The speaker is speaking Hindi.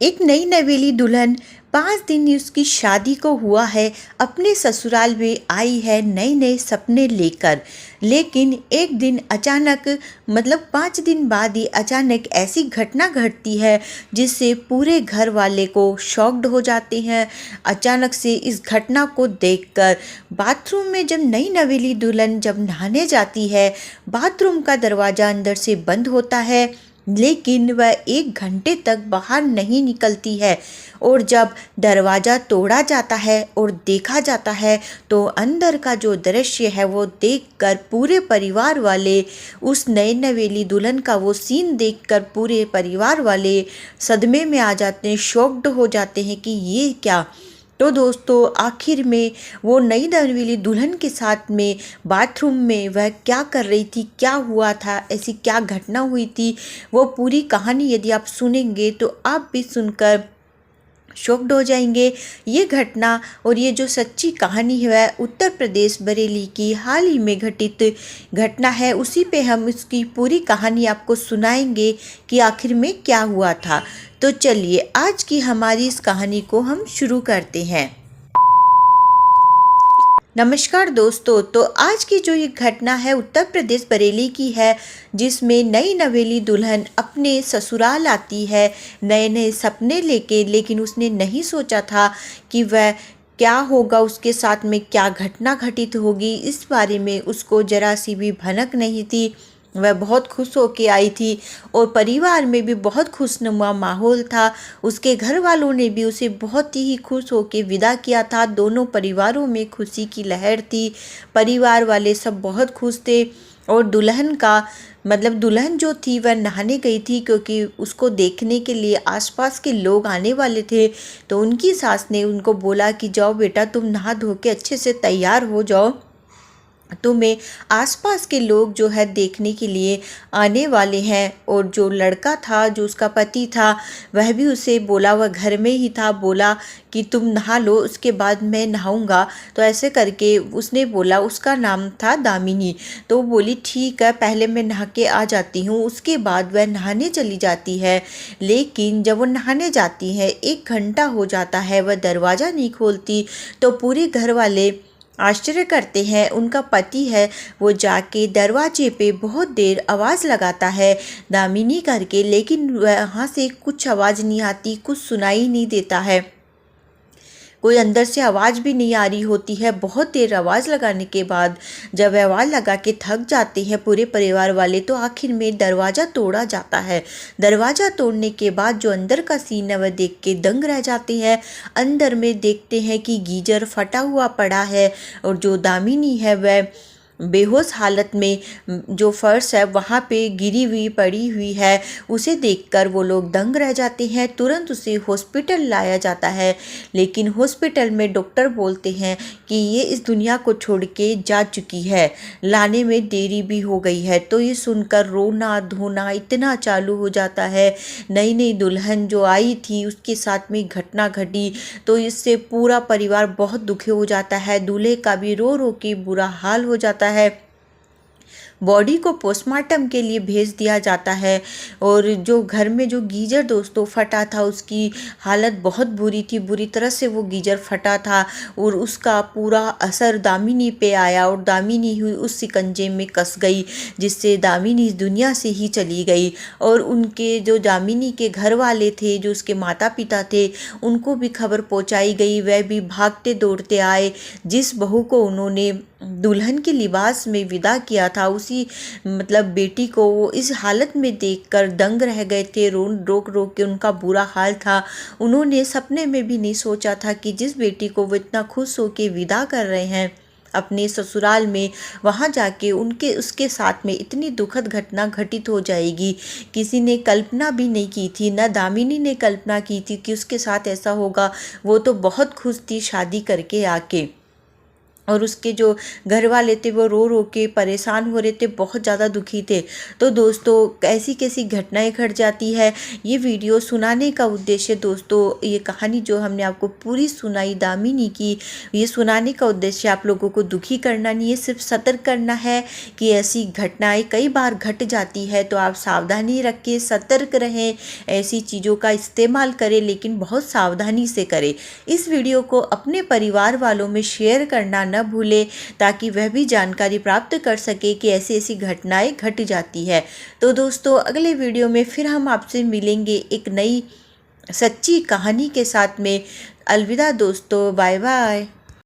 एक नई नवेली दुल्हन 5 दिन उसकी शादी को हुआ है, अपने ससुराल में आई है नए नए सपने लेकर। लेकिन एक दिन अचानक, मतलब 5 दिन बाद ही अचानक ऐसी घटना घटती है जिससे पूरे घर वाले को शॉक्ड हो जाते हैं। अचानक से इस घटना को देखकर बाथरूम में जब नई नवेली दुल्हन जब नहाने जाती है, बाथरूम का दरवाज़ा अंदर से बंद होता है, लेकिन वह 1 घंटे तक बाहर नहीं निकलती है। और जब दरवाज़ा तोड़ा जाता है और देखा जाता है तो अंदर का जो दृश्य है वो देखकर पूरे परिवार वाले, उस नए नवेली दुल्हन का वो सीन देखकर पूरे परिवार वाले सदमे में आ जाते हैं, शॉक्ड हो जाते हैं कि ये क्या। तो दोस्तों, आखिर में वो नई नवेली दुल्हन के साथ में बाथरूम में वह क्या कर रही थी, क्या हुआ था, ऐसी क्या घटना हुई थी, वो पूरी कहानी यदि आप सुनेंगे तो आप भी सुनकर शॉक्ड हो जाएंगे। ये घटना और ये जो सच्ची कहानी है वह उत्तर प्रदेश बरेली की हाल ही में घटित घटना है। उसी पे हम इसकी पूरी कहानी आपको सुनाएंगे कि आखिर में क्या हुआ था। तो चलिए आज की हमारी इस कहानी को हम शुरू करते हैं। नमस्कार दोस्तों, तो आज की जो ये घटना है उत्तर प्रदेश बरेली की है, जिसमें नई नवेली दुल्हन अपने ससुराल आती है नए नए सपने लेके। लेकिन उसने नहीं सोचा था कि वह क्या होगा, उसके साथ में क्या घटना घटित होगी, इस बारे में उसको जरा सी भी भनक नहीं थी। वह बहुत खुश होके आई थी और परिवार में भी बहुत खुशनुमा माहौल था। उसके घर वालों ने भी उसे बहुत ही खुश होके विदा किया था। दोनों परिवारों में खुशी की लहर थी। परिवार वाले सब बहुत खुश थे। और दुल्हन का मतलब दुल्हन जो थी वह नहाने गई थी, क्योंकि उसको देखने के लिए आसपास के लोग आने वाले थे। तो उनकी सास ने उनको बोला कि जाओ बेटा, तुम नहा धो के अच्छे से तैयार हो जाओ, तुम्हें आसपास के लोग जो है देखने के लिए आने वाले हैं। और जो लड़का था, जो उसका पति था, वह भी उसे बोला, वह घर में ही था, बोला कि तुम नहा लो, उसके बाद मैं नहाऊंगा। तो ऐसे करके उसने बोला, उसका नाम था दामिनी। तो वो बोली ठीक है, पहले मैं नहा के आ जाती हूँ। उसके बाद वह नहाने चली जाती है। लेकिन जब वो नहाने जाती है 1 घंटा हो जाता है, वह दरवाज़ा नहीं खोलती। तो पूरे घर वाले आश्चर्य करते हैं। उनका पति है वो जाके दरवाजे पे बहुत देर आवाज़ लगाता है दामिनी करके, लेकिन वहाँ से कुछ आवाज़ नहीं आती, कुछ सुनाई नहीं देता है, कोई अंदर से आवाज़ भी नहीं आ रही होती है। बहुत देर आवाज़ लगाने के बाद जब आवाज़ लगा के थक जाते हैं पूरे परिवार वाले, तो आखिर में दरवाज़ा तोड़ा जाता है। दरवाज़ा तोड़ने के बाद जो अंदर का सीन है वह देख के दंग रह जाते हैं। अंदर में देखते हैं कि गीजर फटा हुआ पड़ा है और जो दामिनी है वह बेहोश हालत में जो फर्श है वहाँ पे गिरी हुई पड़ी हुई है। उसे देखकर वो लोग दंग रह जाते हैं। तुरंत उसे हॉस्पिटल लाया जाता है, लेकिन हॉस्पिटल में डॉक्टर बोलते हैं कि ये इस दुनिया को छोड़ के जा चुकी है, लाने में देरी भी हो गई है। तो ये सुनकर रोना धोना इतना चालू हो जाता है। नई नई दुल्हन जो आई थी उसके साथ में घटना घटी, तो इससे पूरा परिवार बहुत दुखी हो जाता है। दूल्हे का भी रो रो के बुरा हाल हो जाता है। बॉडी को पोस्टमार्टम के लिए भेज दिया जाता है। और जो घर में जो गीजर दोस्तों फटा था, उसकी हालत बहुत बुरी थी, बुरी तरह से वो गीजर फटा था और उसका पूरा असर दामिनी पे आया और दामिनी हुई उस शिकंजे में कस गई, जिससे दामिनी इस दुनिया से ही चली गई। और उनके जो दामिनी के घर वाले थे, जो उसके माता पिता थे, उनको भी खबर पहुंचाई गई। वह भी भागते दौड़ते आए। जिस बहू को उन्होंने दुल्हन के लिबास में विदा किया था, उसी मतलब बेटी को वो इस हालत में देखकर दंग रह गए थे। रोक रोक के उनका बुरा हाल था। उन्होंने सपने में भी नहीं सोचा था कि जिस बेटी को वो इतना खुश होकर विदा कर रहे हैं अपने ससुराल में, वहाँ जाके उसके साथ में इतनी दुखद घटना घटित हो जाएगी। किसी ने कल्पना भी नहीं की थी, न दामिनी ने कल्पना की थी कि उसके साथ ऐसा होगा। वो तो बहुत खुश थी शादी करके आके। और उसके जो घर वाले थे वो रो रो के परेशान हो रहे थे, बहुत ज़्यादा दुखी थे। तो दोस्तों कैसी कैसी घटनाएं घट जाती है, ये वीडियो सुनाने का उद्देश्य दोस्तों, ये कहानी जो हमने आपको पूरी सुनाई दामिनी की, ये सुनाने का उद्देश्य आप लोगों को दुखी करना नहीं है, सिर्फ सतर्क करना है कि ऐसी घटनाएं कई बार घट जाती है। तो आप सावधानी रखें, सतर्क रहें, ऐसी चीज़ों का इस्तेमाल करें, लेकिन बहुत सावधानी से करें। इस वीडियो को अपने परिवार वालों में शेयर करना न भूलें, ताकि वह भी जानकारी प्राप्त कर सके कि ऐसी ऐसी घटनाएं घट जाती है। तो दोस्तों अगले वीडियो में फिर हम आपसे मिलेंगे एक नई सच्ची कहानी के साथ में। अलविदा दोस्तों, बाय बाय।